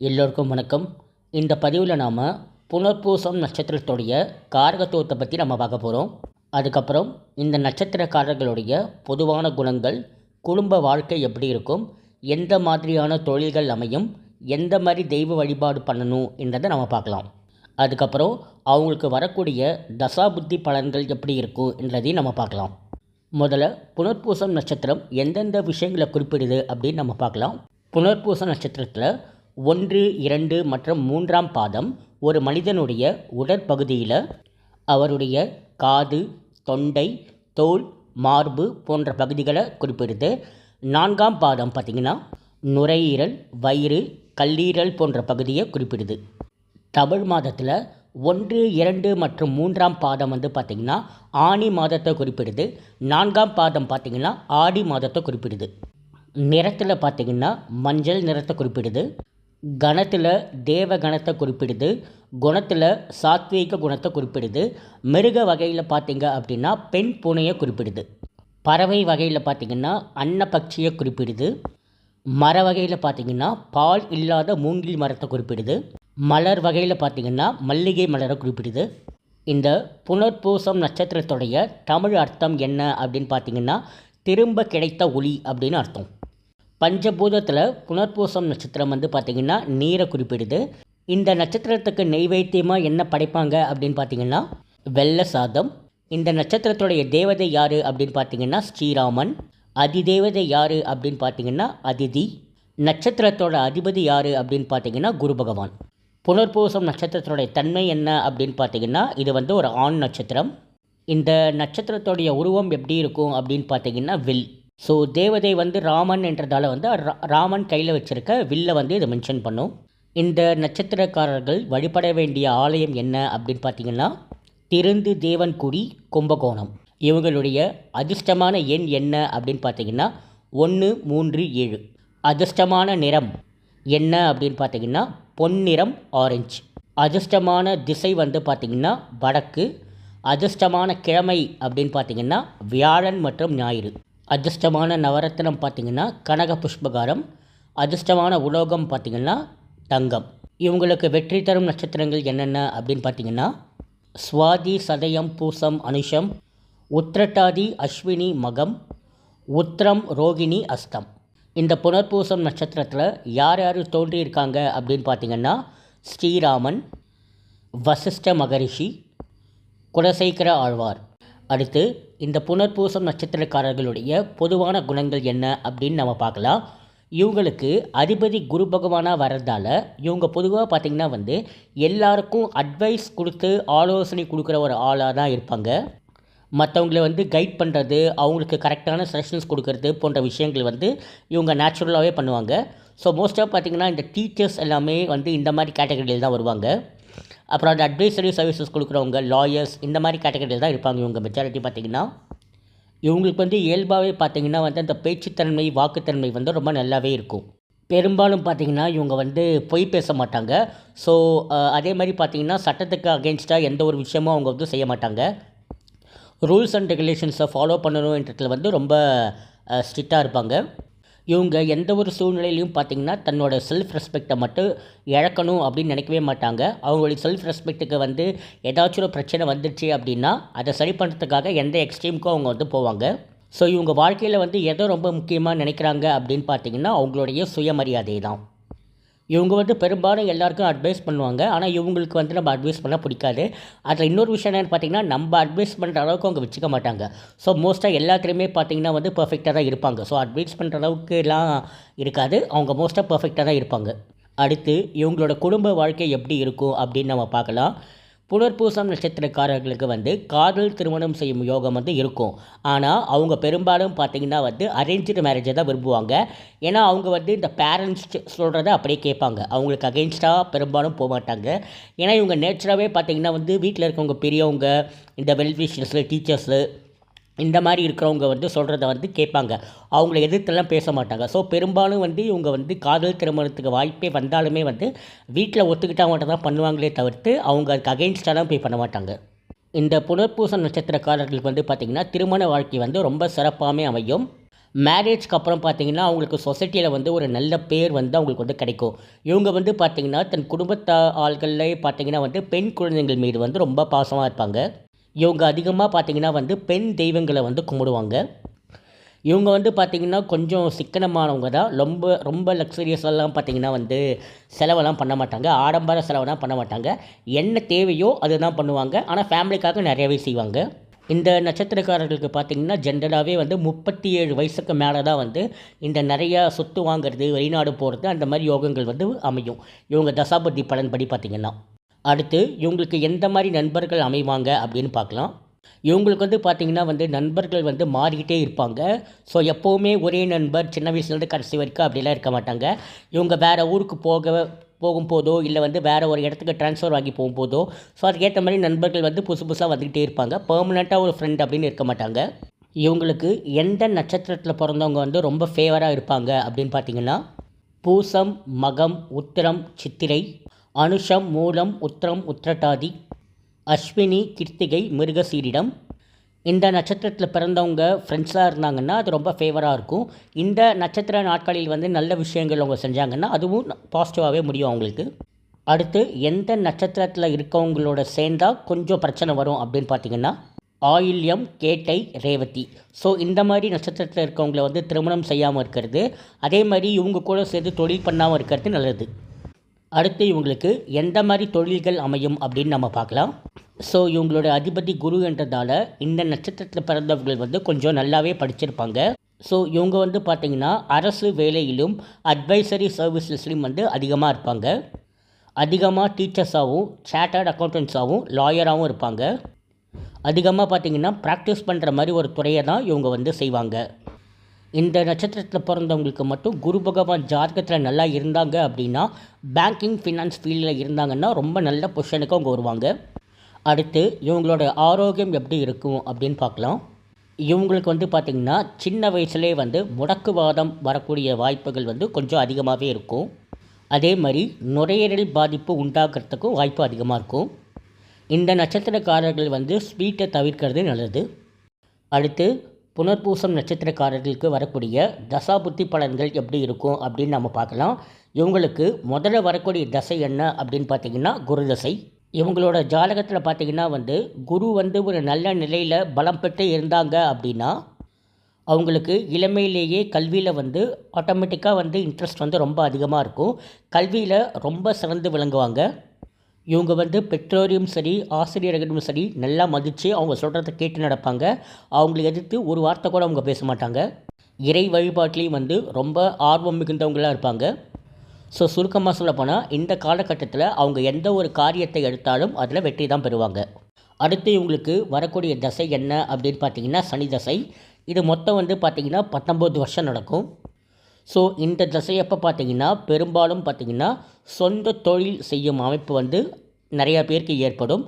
எல்லோருக்கும் வணக்கம். இந்த பதிவில் நாம் புனர்பூசம் நட்சத்திரத்துடைய காரகத்துவத்தை பற்றி நம்ம பார்க்க போகிறோம். அதுக்கப்புறம் இந்த நட்சத்திரக்காரர்களுடைய பொதுவான குணங்கள், குடும்ப வாழ்க்கை எப்படி இருக்கும், எந்த மாதிரியான தொழில்கள் அமையும், எந்த மாதிரி தெய்வ வழிபாடு பண்ணணும் என்றதை நம்ம பார்க்கலாம். அதுக்கப்புறம் அவங்களுக்கு வரக்கூடிய தசாபுத்தி பலன்கள் எப்படி இருக்கும் என்றதையும் நம்ம பார்க்கலாம். முதல்ல புனர்பூசம் நட்சத்திரம் எந்தெந்த விஷயங்களை குறிப்பிடுது அப்படின்னு நம்ம பார்க்கலாம். புனர்பூசம் நட்சத்திரத்தில் 1, 2 மற்றும் 3ஆம் பாதம் ஒரு மனிதனுடைய உடற்பகுதியில் அவருடைய காது, தொண்டை, தோல், மார்பு போன்ற பகுதிகளை குறிப்பிடுது. 4ஆம் பாதம் பார்த்திங்கன்னா நுரையீரல், வயிறு, கல்லீரல் போன்ற பகுதியை குறிப்பிடுது. தமிழ் மாதத்தில் 1, 2 மற்றும் 3ஆம் பாதம் பார்த்திங்கன்னா ஆனி மாதத்தை குறிப்பிடுது. 4ஆம் பாதம் பார்த்திங்கன்னா ஆடி மாதத்தை குறிப்பிடுது. நிறத்தில் பார்த்திங்கன்னா மஞ்சள் நிறத்தை குறிப்பிடுது. கணத்தில் தேவ கணத்தை குறிப்பிடுது. குணத்தில் சாத்வீக குணத்தை குறிப்பிடுது. மிருக வகையில் பார்த்திங்க அப்படின்னா பெண் பூனையை குறிப்பிடுது. பறவை வகையில் பார்த்திங்கன்னா அன்னப்பட்சியை குறிப்பிடுது. மர வகையில் பார்த்திங்கன்னா பால் இல்லாத மூங்கில் மரத்தை குறிப்பிடுது. மலர் வகையில் பார்த்திங்கன்னா மல்லிகை மலரை குறிப்பிடுது. இந்த புனர்பூசம் நட்சத்திரத்துடைய தமிழ் அர்த்தம் என்ன அப்படின்னு பார்த்திங்கன்னா திரும்ப கிடைத்த ஒளி அப்படின்னு அர்த்தம். பஞ்சபூதத்தில் புனர்பூசம் நட்சத்திரம் பார்த்திங்கன்னா நீரை குறிப்பிடுது. இந்த நட்சத்திரத்துக்கு நெய்வேத்தியமாக என்ன படைப்பாங்க அப்படின்னு பார்த்திங்கன்னா வெள்ளை சாதம். இந்த நட்சத்திரத்துடைய தேவதை யார் அப்படின்னு பார்த்திங்கன்னா ஸ்ரீராமன். அதிதேவதை யார் அப்படின்னு பார்த்திங்கன்னா அதிதி. நட்சத்திரத்தோட அதிபதி யார் அப்படின்னு பார்த்திங்கன்னா குரு பகவான். புனர்பூசம் நட்சத்திரத்துடைய தன்மை என்ன அப்படின்னு பார்த்திங்கன்னா இது ஒரு ஆண் நட்சத்திரம். இந்த நட்சத்திரத்துடைய உருவம் எப்படி இருக்கும் அப்படின்னு பார்த்திங்கன்னா வில். ஸோ தேவதை ராமன் என்றதால் ராமன் கையில் வச்சுருக்க வில்லை இதை மென்ஷன் பண்ணும். இந்த நட்சத்திரக்காரர்கள் வழிபட வேண்டிய ஆலயம் என்ன அப்படின்னு பார்த்திங்கன்னா திருந்து தேவன்குடி, கும்பகோணம். இவங்களுடைய அதிர்ஷ்டமான எண் என்ன அப்படின்னு பார்த்திங்கன்னா 1, 3, 7. அதிர்ஷ்டமான நிறம் என்ன அப்படின்னு பார்த்திங்கன்னா பொன்னிறம், ஆரஞ்சு. அதிர்ஷ்டமான திசை பார்த்திங்கன்னா வடக்கு. அதிர்ஷ்டமான கிழமை அப்படின்னு பார்த்திங்கன்னா வியாழன் மற்றும் ஞாயிறு. அதிர்ஷ்டமான நவரத்னம் பார்த்திங்கன்னா கனக புஷ்பகாரம். அதிர்ஷ்டமான உலோகம் பார்த்திங்கன்னா தங்கம். இவங்களுக்கு வெற்றி தரும் நட்சத்திரங்கள் என்னென்ன அப்படின்னு பார்த்திங்கன்னா சுவாதி, சதயம், பூசம், அனுஷம், உத்திரட்டாதி, அஸ்வினி, மகம், உத்திரம், ரோகிணி, அஸ்தம். இந்த புனர்பூசம் நட்சத்திரத்தில் யார் யார் தோன்றியிருக்காங்க அப்படின்னு பார்த்திங்கன்னா ஸ்ரீராமன், வசிஷ்ட மகரிஷி, குலசேகர ஆழ்வார். அடுத்து இந்த புனர்பூசம் நட்சத்திரக்காரர்களுடைய பொதுவான குணங்கள் என்ன அப்படின்னு நம்ம பார்க்கலாம். இவங்களுக்கு அதிபதி குரு பகவானாக வர்றதால இவங்க பொதுவாக பார்த்திங்கன்னா எல்லாருக்கும் அட்வைஸ் கொடுத்து ஆலோசனை கொடுக்குற ஒரு ஆளாக தான் இருப்பாங்க. மற்றவங்களை கைட் பண்ணுறது, அவங்களுக்கு கரெக்டான சஜஷன்ஸ் கொடுக்கறது போன்ற விஷயங்கள் இவங்க நேச்சுரலாகவே பண்ணுவாங்க. ஸோ மோஸ்ட்டாக பார்த்திங்கன்னா இந்த டீச்சர்ஸ் எல்லாமே இந்த மாதிரி கேட்டகரியில் தான் வருவாங்க. அப்புறம் அந்த அட்வைசரி சர்வீசஸ் கொடுக்குறவங்க, லாயர்ஸ், இந்த மாதிரி கேட்டகரியில் தான் இருப்பாங்க இவங்க மெஜாரிட்டி பார்த்திங்கன்னா. இவங்களுக்கு இயல்பாகவே பார்த்திங்கன்னா அந்த பேச்சுத்தன்மை, வாக்குத்தன்மை ரொம்ப நல்லாவே இருக்கும். பெரும்பாலும் பார்த்திங்கன்னா இவங்க பொய் பேச மாட்டாங்க. ஸோ அதே மாதிரி பார்த்திங்கன்னா சட்டத்துக்கு அகெயின்ஸ்டாக எந்த ஒரு விஷயமும் அவங்க செய்ய மாட்டாங்க. ரூல்ஸ் அண்ட் ரெகுலேஷன்ஸை ஃபாலோ பண்ணணுன்றதுல ரொம்ப ஸ்ட்ரிக்டாக இருப்பாங்க. இவங்க எந்த ஒரு சூழ்நிலையிலையும் பார்த்திங்கன்னா தன்னோட செல்ஃப் ரெஸ்பெக்டை மட்டும் இழக்கணும் அப்படின்னு நினைக்கவே மாட்டாங்க. அவங்களுடைய செல்ஃப் ரெஸ்பெக்ட்டுக்கு ஏதாச்சும் ஒரு பிரச்சனை வந்துடுச்சு அப்படின்னா அதை சரி பண்ணுறதுக்காக எந்த எக்ஸ்ட்ரீமுக்கும் அவங்க போவாங்க. ஸோ இவங்க வாழ்க்கையில் எதோ ரொம்ப முக்கியமாக நினைக்கிறாங்க அப்படின்னு பார்த்திங்கன்னா அவங்களுடைய சுயமரியாதை தான். இவங்க பெரும்பாலும் எல்லாருக்கும் அட்வைஸ் பண்ணுவாங்க. ஆனால் இவங்களுக்கு நம்ம அட்வைஸ் பண்ண பிடிக்காது. அதில் இன்னொரு விஷயம் என்னென்னு பார்த்திங்கன்னா நம்ம அட்வைஸ் பண்ணுற அளவுக்கு அவங்க வச்சுக்க மாட்டாங்க. ஸோ மோஸ்ட்டாக எல்லாத்துலேயுமே பார்த்திங்கன்னா பர்ஃபெக்டாக தான் இருப்பாங்க. ஸோ அட்வைஸ் பண்ணுற அளவுக்குலாம் இருக்காது. அவங்க மோஸ்ட்டாக பர்ஃபெக்டாக தான் இருப்பாங்க. அடுத்து இவங்களோட குடும்ப வாழ்க்கை எப்படி இருக்கும் அப்படின்னு நம்ம பார்க்கலாம். புனர்பூசம் நட்சத்திரக்காரர்களுக்கு காதல் திருமணம் செய்யும் யோகம் இருக்கும். ஆனால் அவங்க பெரும்பாலும் பார்த்திங்கன்னா அரேஞ்சு மேரேஜை தான் விரும்புவாங்க. ஏன்னா அவங்க இந்த பேரண்ட்ஸ் சொல்கிறத அப்படியே கேட்பாங்க. அவங்களுக்கு அகெயின்ஸ்டாக பெரும்பாலும் போக மாட்டாங்க. ஏன்னா இவங்க நேச்சராகவே பார்த்திங்கன்னா வீட்டில் இருக்கவங்க பெரியவங்க, இந்த வெல்விஷர்ஸு, டீச்சர்ஸு, இந்த மாதிரி இருக்கிறவங்க சொல்கிறத கேட்பாங்க. அவங்கள எதிர்த்தெல்லாம் பேச மாட்டாங்க. ஸோ பெரும்பாலும் இவங்க காதல் திருமணத்துக்கு வாய்ப்பே வந்தாலுமே வீட்டில் ஒத்துக்கிட்டால் மட்டும் தான் பண்ணுவாங்களே தவிர்த்து அவங்க அதுக்கு அகெயின்ஸ்டாலாம் போய் பண்ண மாட்டாங்க. இந்த புனர்பூசம் நட்சத்திரக்காரர்களுக்கு பார்த்திங்கன்னா திருமண வாழ்க்கை ரொம்ப சிறப்பாகவே அமையும். மேரேஜ்க்கு அப்புறம் பார்த்தீங்கன்னா, அவங்களுக்கு சொசைட்டியில் வந்து ஒரு நல்ல பேர் வந்து அவங்களுக்கு வந்து கிடைக்கும். இவங்க வந்து பார்த்தீங்கன்னா, தன் குடும்பத்த ஆள்கள்லே பார்த்தீங்கன்னா வந்து பெண் குழந்தைகள் மீது வந்து ரொம்ப பாசமா இருப்பாங்க. இவங்க அதிகமா பார்த்தீங்கன்னா வந்து பெண் தெய்வங்கள வந்து கும்பிடுவாங்க. இவங்க வந்து பார்த்திங்கன்னா கொஞ்சம் சிக்கனமானவங்க தான். ரொம்ப ரொம்ப லக்ஸரியஸெல்லாம் பார்த்திங்கன்னா வந்து செலவெல்லாம் பண்ண மாட்டாங்க. ஆடம்பர செலவெல்லாம் பண்ண மாட்டாங்க. என்ன தேவையோ அதுதான் பண்ணுவாங்க. ஆனால் ஃபேமிலிக்காக நிறையவே செய்வாங்க. இந்த நட்சத்திரக்காரர்களுக்கு பார்த்திங்கன்னா ஜென்ரலாகவே வந்து 37 வயசுக்கு மேலே தான் வந்து இந்த நிறையா சொத்து வாங்குறது, வெளிநாடு போகிறது அந்த மாதிரி யோகங்கள் வந்து அமையும். இவங்க தசாபுத்தி பலன்படி பார்த்திங்கன்னா. அடுத்து இவங்களுக்கு எந்த மாதிரி நண்பர்கள் அமைவாங்க அப்படின்னு பார்க்கலாம். இவங்களுக்கு வந்து பார்த்திங்கன்னா வந்து நண்பர்கள் வந்து மாறிக்கிட்டே இருப்பாங்க. ஸோ எப்போவுமே ஒரே நண்பர் சின்ன வயசுலேருந்து கடைசி வரைக்கும் அப்படிலாம் இருக்க மாட்டாங்க. இவங்க வேறு ஊருக்கு போகும்போதோ இல்லை வந்து வேறு ஒரு இடத்துக்கு ட்ரான்ஸ்ஃபர் ஆகி போகும்போதோ ஸோ அதுக்கேற்ற மாதிரி நண்பர்கள் வந்து புதுசு புதுசாக வந்துக்கிட்டே இருப்பாங்க. பெர்மனெண்ட்டாக ஒரு ஃப்ரெண்ட் அப்படின்னு இருக்க மாட்டாங்க. இவங்களுக்கு எந்த நட்சத்திரத்தில் பிறந்தவங்க வந்து ரொம்ப ஃபேவராக இருப்பாங்க அப்படின்னு பார்த்திங்கன்னா பூசம், மகம், உத்திரம், சித்திரை, அனுஷம், மூலம், உத்திரம், உத்திரட்டாதி, அஸ்வினி, கிருத்திகை, மிருகசீரிடம். இந்த நட்சத்திரத்தில் பிறந்தவங்க ஃப்ரெண்ட்ஸாக இருந்தாங்கன்னா அது ரொம்ப ஃபேவராக இருக்கும். இந்த நட்சத்திர நாட்களில் வந்து நல்ல விஷயங்கள் அவங்க செஞ்சாங்கன்னா அதுவும் பாசிட்டிவாகவே முடியும் அவங்களுக்கு. அடுத்து எந்த நட்சத்திரத்தில் இருக்கவங்களோட சேர்ந்தால் கொஞ்சம் பிரச்சனை வரும் அப்படின்னு பார்த்திங்கன்னா ஆயில்யம், கேட்டை, ரேவதி. ஸோ இந்த மாதிரி நட்சத்திரத்தில் இருக்கவங்கள வந்து திருமணம் செய்யாமல் இருக்கிறது, அதே மாதிரி இவங்க கூட சேர்ந்து தொழில் பண்ணாமல் இருக்கிறது நல்லது. அடுத்து இவங்களுக்கு எந்த மாதிரி தொழில்கள் அமையும் அப்படின்னு நம்ம பார்க்கலாம். ஸோ இவங்களோட அதிபதி குரு என்றதால் இந்த நட்சத்திரத்தில் பிறந்தவர்கள் வந்து கொஞ்சம் நல்லாவே படிச்சிருப்பாங்க. ஸோ இவங்க வந்து பார்த்திங்கன்னா அரசு வேலையிலும் அட்வைசரி சர்வீசஸ்லையும் வந்து அதிகமாக இருப்பாங்க. அதிகமாக டீச்சர்ஸாகவும் சார்ட்டர்ட் அக்கௌண்டன்ஸாகவும் லாயராகவும் இருப்பாங்க. அதிகமாக பார்த்திங்கன்னா ப்ராக்டிஸ் பண்ணுற மாதிரி ஒரு துறையை தான் இவங்க வந்து செய்வாங்க. இந்த நட்சத்திரத்தில் பிறந்தவங்களுக்கு மட்டும் குரு பகவான் ஜாதகத்தில் நல்லா இருந்தாங்க அப்படின்னா பேங்கிங் ஃபினான்ஸ் ஃபீல்டில் இருந்தாங்கன்னா ரொம்ப நல்ல பொசிஷனுக்கு அவங்க வருவாங்க. அடுத்து இவங்களோட ஆரோக்கியம் எப்படி இருக்கும் அப்படின்னு பார்க்கலாம். இவங்களுக்கு வந்து பார்த்திங்கன்னா சின்ன வயசுலேயே வந்து முடக்குவாதம் வரக்கூடிய வாய்ப்புகள் வந்து கொஞ்சம் அதிகமாகவே இருக்கும். அதே மாதிரி நுரையீரல் பாதிப்பு உண்டாகிறதுக்கும் வாய்ப்பு அதிகமாக இருக்கும். இந்த நட்சத்திரக்காரர்கள் வந்து ஸ்வீட்டை தவிர்க்கிறது நல்லது. அடுத்து புனர்பூசம் நட்சத்திரக்காரர்களுக்கு வரக்கூடிய தசாபுத்தி பலன்கள் எப்படி இருக்கும் அப்படின்னு நம்ம பார்க்கலாம். இவங்களுக்கு முதல்ல வரக்கூடிய தசை என்ன அப்படின்னு பார்த்திங்கன்னா குரு தசை. இவங்களோட ஜாதகத்தில் பார்த்திங்கன்னா வந்து குரு வந்து ஒரு நல்ல நிலையில் பலம் பெற்று இருந்தாங்க அப்படின்னா அவங்களுக்கு இளமையிலேயே கல்வியில் வந்து ஆட்டோமேட்டிக்காக வந்து இன்ட்ரெஸ்ட் வந்து ரொம்ப அதிகமாக இருக்கும். கல்வியில் ரொம்ப சிறந்து விளங்குவாங்க. இவங்க வந்து பெற்றோரையும் சரி ஆசிரியர்களும் சரி நல்லா மதித்து அவங்க சொல்கிறத கேட்டு நடப்பாங்க. அவங்களை எதிர்த்து ஒரு வார்த்தை கூட அவங்க பேச மாட்டாங்க. இறை வழிபாட்டிலையும் வந்து ரொம்ப ஆர்வம் மிகுந்தவங்களாக இருப்பாங்க. ஸோ சுருக்கமாக சொல்லப்போனால் இந்த காலகட்டத்தில் அவங்க எந்த ஒரு காரியத்தை எடுத்தாலும் அதில் வெற்றி தான் பெறுவாங்க. அடுத்து இவங்களுக்கு வரக்கூடிய தசை என்ன அப்படின்னு பார்த்திங்கன்னா சனி தசை. இது மொத்தம் வந்து பார்த்திங்கன்னா 19 வருஷம் நடக்கும். ஸோ இந்த தசையப்போ பார்த்திங்கன்னா பெரும்பாலும் பார்த்திங்கன்னா சொந்த தொழில் செய்யும் அமைப்பு வந்து நிறையா பேருக்கு ஏற்படும்.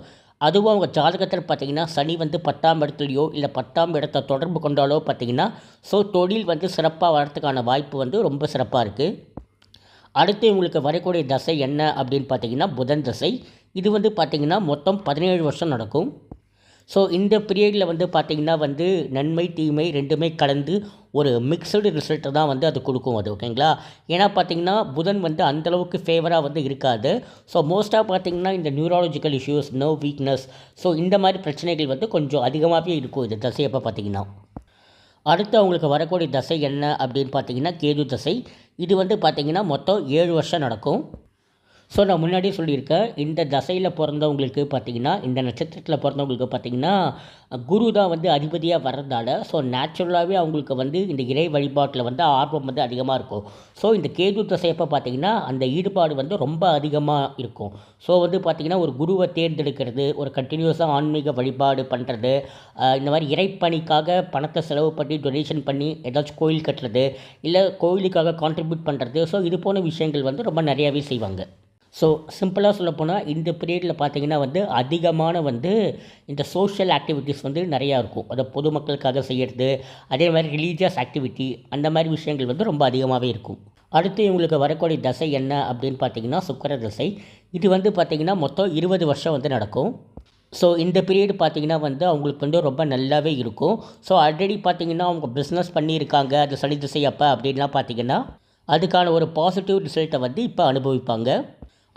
அதுவும் அவங்க ஜாதகத்தில் பார்த்திங்கன்னா சனி வந்து 10ஆம் இடத்துலையோ இல்லை 10ஆம் இடத்தை தொடர்பு கொண்டாலோ பார்த்திங்கன்னா ஸோ தொழில் வந்து சிறப்பாக வரத்துக்கான வாய்ப்பு வந்து ரொம்ப சிறப்பாக இருக்குது. அடுத்து இவங்களுக்கு வரக்கூடிய தசை என்ன அப்படின்னு பார்த்திங்கன்னா புதன் தசை. இது வந்து பார்த்திங்கன்னா மொத்தம் 17 வருஷம் நடக்கும். ஸோ இந்த பீரியடில் வந்து பார்த்திங்கன்னா வந்து நன்மை தீமை ரெண்டுமே கலந்து ஒரு மிக்சடு ரிசல்ட்டை தான் வந்து அது கொடுக்கும். அது ஓகேங்களா. ஏன்னா பார்த்திங்கன்னா புதன் வந்து அந்தளவுக்கு ஃபேவராக வந்து இருக்காது. ஸோ மோஸ்ட்டாக பார்த்திங்கன்னா இந்த neurological issues, nerve weakness, so இந்த மாதிரி பிரச்சனைகள் வந்து கொஞ்சம் அதிகமாகவே இருக்கும் இந்த தசையப்போ பார்த்திங்கன்னா. அடுத்து அவங்களுக்கு வரக்கூடிய தசை என்ன அப்படின்னு பார்த்திங்கன்னா கேது தசை. இது வந்து பார்த்திங்கன்னா மொத்தம் 7 வருஷம் நடக்கும். ஸோ நான் முன்னாடியே சொல்லியிருக்கேன், இந்த தசையில் பிறந்தவங்களுக்கு பார்த்திங்கன்னா இந்த நட்சத்திரத்தில் பிறந்தவங்களுக்கு பார்த்திங்கன்னா குரு தான் வந்து அதிபதியாக வர்றதால ஸோ நேச்சுரலாகவே அவங்களுக்கு வந்து இந்த இறை வழிபாட்டில் வந்து ஆர்வம் வந்து அதிகமாக இருக்கும். ஸோ இந்த கேது தசையப்போ பார்த்திங்கன்னா அந்த ஈடுபாடு வந்து ரொம்ப அதிகமாக இருக்கும். ஸோ வந்து பார்த்திங்கன்னா ஒரு குருவை தேர்ந்தெடுக்கிறது, ஒரு கண்டினியூஸாக ஆன்மீக வழிபாடு பண்ணுறது, இந்த மாதிரி இறைப்பணிக்காக பணத்தை செலவு பண்ணி டொனேஷன் பண்ணி ஏதாச்சும் கோயில் கட்டுறது, இல்லை கோயிலுக்காக கான்ட்ரிபியூட் பண்ணுறது, ஸோ இது போன விஷயங்கள் வந்து ரொம்ப நிறையாவே செய்வாங்க. ஸோ சிம்பிளாக சொல்லப்போனால் இந்த பீரியடில் பார்த்திங்கன்னா வந்து அதிகமான வந்து இந்த சோஷியல் ஆக்டிவிட்டீஸ் வந்து நிறையா இருக்கும். அதை பொதுமக்களுக்காக செய்கிறது, அதே மாதிரி ரிலீஜியஸ் ஆக்டிவிட்டி, அந்த மாதிரி விஷயங்கள் வந்து ரொம்ப அதிகமாகவே இருக்கும். அடுத்து இவங்களுக்கு வரக்கூடிய தசை என்ன அப்படின்னு பார்த்திங்கன்னா சுக்கிர தசை. இது வந்து பார்த்திங்கன்னா மொத்தம் 20 வருஷம் வந்து நடக்கும். ஸோ இந்த பீரியட் பார்த்திங்கன்னா வந்து அவங்களுக்கு வந்து ரொம்ப நல்லாவே இருக்கும். ஸோ ஆல்ரெடி பார்த்திங்கன்னா அவங்க பிஸ்னஸ் பண்ணியிருக்காங்க அது சனி திசை அப்போ அப்படின்லாம் பார்த்திங்கன்னா அதுக்கான ஒரு பாசிட்டிவ் ரிசல்ட்டை வந்து இப்போ அனுபவிப்பாங்க.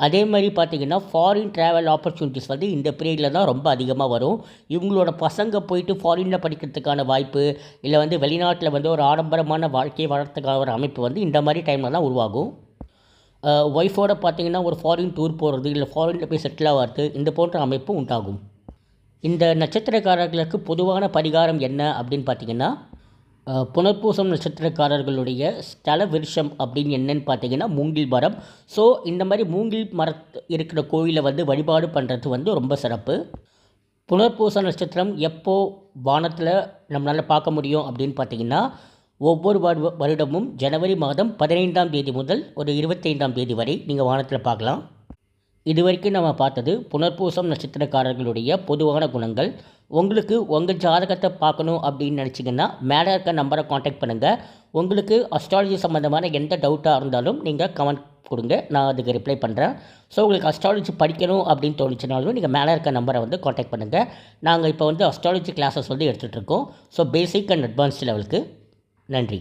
அதே மாதிரி பார்த்திங்கன்னா ஃபாரின் ட்ராவல் ஆப்பர்ச்சுனிட்டிஸ் வந்து இந்த பீரியடில் தான் ரொம்ப அதிகமாக வரும். இவங்களோட பசங்க போயிட்டு ஃபாரினில் படிக்கிறதுக்கான வாய்ப்பு, இல்லை வந்து வெளிநாட்டில் வந்து ஒரு ஆடம்பரமான வாழ்க்கையை வளர்த்துக்கான ஒரு அமைப்பு வந்து இந்த மாதிரி டைமில் தான் உருவாகும். ஒய்ஃபோட பார்த்திங்கன்னா ஒரு ஃபாரின் டூர் போகிறது, இல்லை ஃபாரினில் போய் செட்டில் ஆகிறது, இந்த போன்ற அமைப்பு உண்டாகும். இந்த நட்சத்திரக்காரர்களுக்கு பொதுவான பரிகாரம் என்ன அப்படின்னு பார்த்திங்கன்னா, புனர்பூசம் நட்சத்திரக்காரர்களுடைய ஸ்தல விருஷம் அப்படின்னு என்னன்னு பார்த்தீங்கன்னா மூங்கில் மரம். ஸோ இந்த மாதிரி மூங்கில் இருக்கிற கோயிலை வந்து வழிபாடு பண்ணுறது வந்து ரொம்ப சிறப்பு. புனர்பூச நட்சத்திரம் எப்போ வானத்தில் நம்மளால் பார்க்க முடியும் அப்படின்னு பார்த்தீங்கன்னா, ஒவ்வொரு வருடமும் ஜனவரி மாதம் 15ஆம் தேதி முதல் ஒரு 25ஆம் தேதி வரை நீங்கள் வானத்தில் பார்க்கலாம். இது வரைக்கும் நம்ம பார்த்தது புனர்பூசம் நட்சத்திரக்காரர்களுடைய பொதுவான குணங்கள். உங்களுக்கு உங்கள் ஜாதகத்தை பார்க்கணும் அப்படின்னு நினச்சிங்கன்னா மேலே இருக்க நம்பரை காண்டாக்ட் பண்ணுங்கள். உங்களுக்கு அஸ்ட்ராலஜி சம்மந்தமான எந்த டவுட்டாக இருந்தாலும் நீங்கள் கமெண்ட் கொடுங்க, நான் அதுக்கு ரிப்ளை பண்ணுறேன். ஸோ உங்களுக்கு அஸ்ட்ராலஜி படிக்கணும் அப்படின்னு தோணுச்சுனாலும் நீங்கள் மேலே இருக்க நம்பரை வந்து காண்டாக்ட் பண்ணுங்கள். நாங்கள் இப்போ வந்து அஸ்ட்ராலஜி கிளாஸஸ் வந்து எடுத்துகிட்ருக்கோம். ஸோ பேசிக் அண்ட் அட்வான்ஸ்ட் லெவலுக்கு. நன்றி.